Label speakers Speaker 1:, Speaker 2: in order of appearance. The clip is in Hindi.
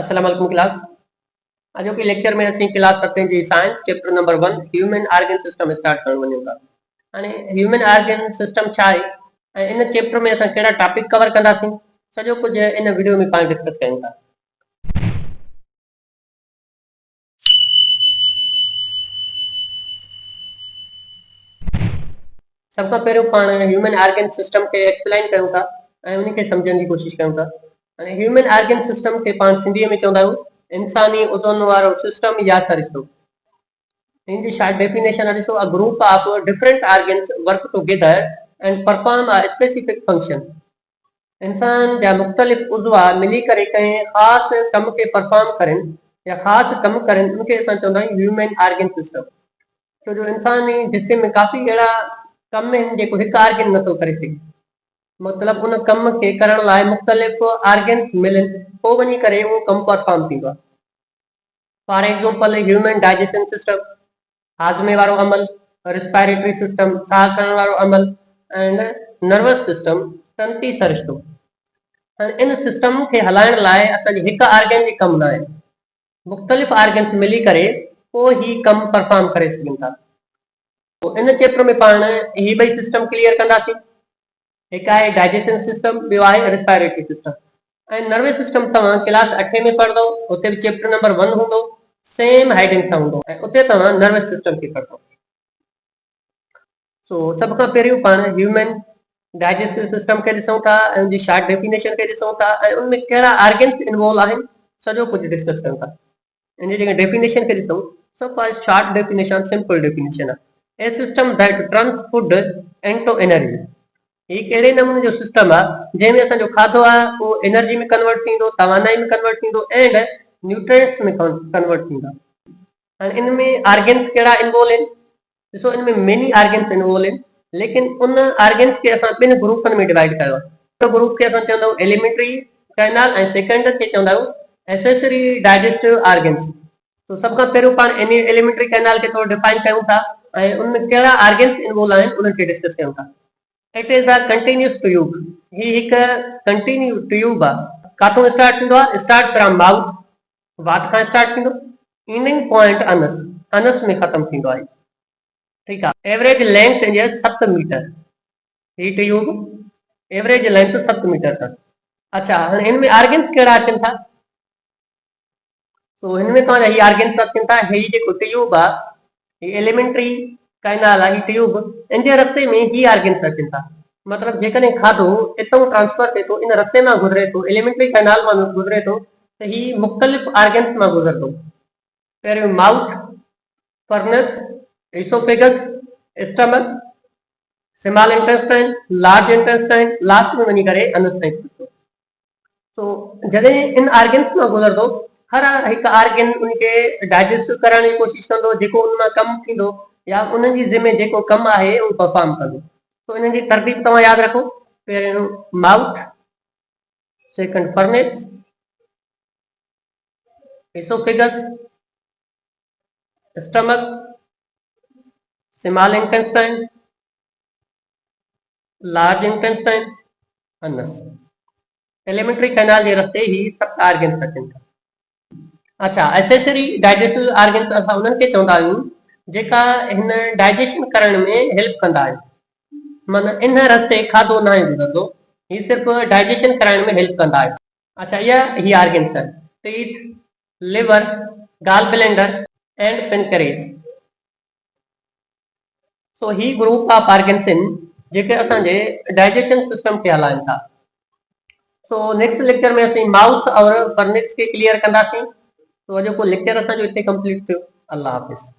Speaker 1: अस्सलाम वालेकुम क्लास। अॼु के लेक्चर में असीं क्लास 7 जी science chapter number 1 human organ system start करण वञूं था। हाणे ह्यूमन ऑर्गन सिस्टम छा आहे ऐं इन चैप्टर में असां कहिड़ा टॉपिक कवर कंदासीं सॼो कुझु इन वीडियो में पाण डिस्कस कयूं था। सब खां पहिरियों पाण ह्यूमन ऑर्गन सिस्टम खे एक्सप्लेन कयूं था ऐं उन खे सम्झण जी कोशिशि कयूं था। हाणे ह्यूमन ऑर्गन सिस्टम खे पाण सिंधीअ में चवंदा आहियूं इंसानी उज़न वारो सिस्टम या सरिश्तो। In the short definition, a group of different organs work together and perform a specific function. इंसान जा मुख्तलिफ उज़वा मिली करे कंहिं ख़ासि कम खे परफॉर्म करें या ख़ासि कम करें उनखे असां चवंदा आहियूं ह्यूमन ऑर्गन सिस्टम। छो जो इंसानी जिस्म में काफ़ी अहिड़ा कम आहिनि जेको हिकु ऑर्गन नथो करे सघे, मतिलबु उन कम खे करण लाइ मुख्तलिफ ऑर्गन्स मिलनि पोइ वञी करे उहो कमु परफॉर्म थींदो आहे। For example human digestion system, हाज़मे वारो अमल, रेस्पिरेटरी सिस्टम, साह खणण वारो अमल एंड नर्वस सिस्टम, तंती सरिश्तो। इन सिस्टम खे हलाइण लाइ असांजे हिकु ऑर्गन जी कम न आहे, मुख़्तलिफ़ ऑर्गन्स मिली करे पोइ ही कम परफॉर्म करे सघनि था। तो इन चैप्टर में पाण ही ॿई सिस्टम क्लियर कंदासीं। हिकु आहे डाइजेशन सिस्टम, ॿियो आहे रेस्पिरेटरी सिस्टम। ऐं नर्वस सिस्टम तव्हां क्लास 8 में पढ़ंदो, उते बि चैप्टर नंबर 1 हूंदो, सेम हेडिंग सां हूंदो ऐं उते तव्हां नर्वस सिस्टम खे पढ़ंदो। सो सब खां पहिरियों पाण ह्यूमन डाइजेस्टिव सिस्टम खे ॾिसूं था ऐं उनजी शॉर्ट डेफिनेशन खे ॾिसूं था ऐं उनमें कहिड़ा ऑर्गन्स इन्वॉल्व आहिनि सॼो कुझु डिस्कस कयूं था। इन जी जेके डेफिनेशन खे ॾिसूं, सब first short definition, simple definition आहे a system that turns food into energy. ही कहिड़े नमूने जो सिस्टम आहे जंहिंमें असांजो खाधो आहे उहो एनर्जी में कन्वर्ट थींदो, तवानाई में कन्वर्ट थींदो एंड न्यूट्रिएंट्स में कन्वर्ट थींदो। हाणे इन में ऑर्गन्स कहिड़ा इन्वॉल्व आहिनि, ॾिसो इन में मेनी ऑर्गन्स इन्वॉल्व आहिनि, लेकिन उन ऑर्गन्स खे असां ॿिनि ग्रुपनि में डिवाइड कयो आहे। हिकु ग्रुप खे असां चवंदा आहियूं एलिमेंट्री कैनाल ऐं सेकेंड खे चवंदा आहियूं एसेसरी डाइजेस्टिव ऑर्गन्स। तो सब खां पहिरियों पाण इन एलिमेंट्री कैनाल खे थोरो डिफाइन कयूं था ऐं उन में कहिड़ा ऑर्गन्स इन्वॉल्व आहिनि उन्हनि खे डिस्कस कयूं था। It is a continuous tube. ही हिकु कंटिन्यू ट्यूब आहे। काथों स्टार्ट थींदो आहे? स्टार्ट फ्रॉम माउथ, वात खां स्टार्ट थींदो, एंडिंग पॉइंट अनस, अनस में ख़त्म थींदो आहे। ठीक है। एवरेज लेंथ है 7 मीटर। ही ट्यूब एवरेज लेंथ 7 मीटर अथस। अच्छा, इनमें ऑर्गन्स कहिड़ा अचनि था? सो इनमें तव्हांजा ही ऑर्गन्स अचनि था। ही जेको ट्यूब आहे, ही एलिमेंट्री कैनाल आहे, ही ट्यूब, इन जे रस्ते में ही ऑर्गन्स अचनि था। मतलब जेकॾहिं खाधो इतां ट्रांसफर थिए थो, इन रस्ते मां गुज़रे थो, एलिमेंट्री कैनाल मां गुज़रे थो, त ही मुख़्तलिफ़ ऑर्गन्स मां गुज़रंदो। पहिरियों mouth, pharynx, oesophagus, stomach, small intestine, large intestine, last में वञी करे अनस ताईं पहुंचो। तो जॾहिं इन ऑर्गन्स मां गुज़रंदो, हर हिकु ऑर्गन उनखे डाइजेस्ट करण जी कोशिशि कंदो, जेको उन मां कमु थींदो या उन्हनि जी ज़िम्मे जेको कमु आहे उहो परफॉर्म कंदो। तो इन्हनि जी तरतीब तव्हां यादि रखो। पहिरियों mouth, second pharynx, oesophagus, stomach, small intestine, large intestine, anus. Alimentary canal जे रस्ते ही सब ऑर्गन्स अचनि था। अच्छा, एसेसरी डाइजेस्टिव ऑर्गन्स असां उन्हनि खे चवंदा आहियूं जेका हिन डाइजेशन करण में हेल्प कंदा आहिनि। माना इन रस्ते खाधो न गुज़रंदो, ही सिर्फ़ डाइजेशन करण में हेल्प कंदा आहिनि। अच्छा, इहा ही ऑर्गन्स आहिनि teeth, liver, gall bladder and pancreas. सो ही ग्रुप ऑफ ऑर्गन्स आहिनि जेके असांजे डाइजेशन सिस्टम खे हलाइनि था। सो नेक्स्ट लेक्चर में असीं माउथ और फर्नेक्स खे क्लियर कंदासीं। तो अॼोको लेक्चर असांजो हिते कंप्लीट थियो। अल्लाह हाफ़िज़।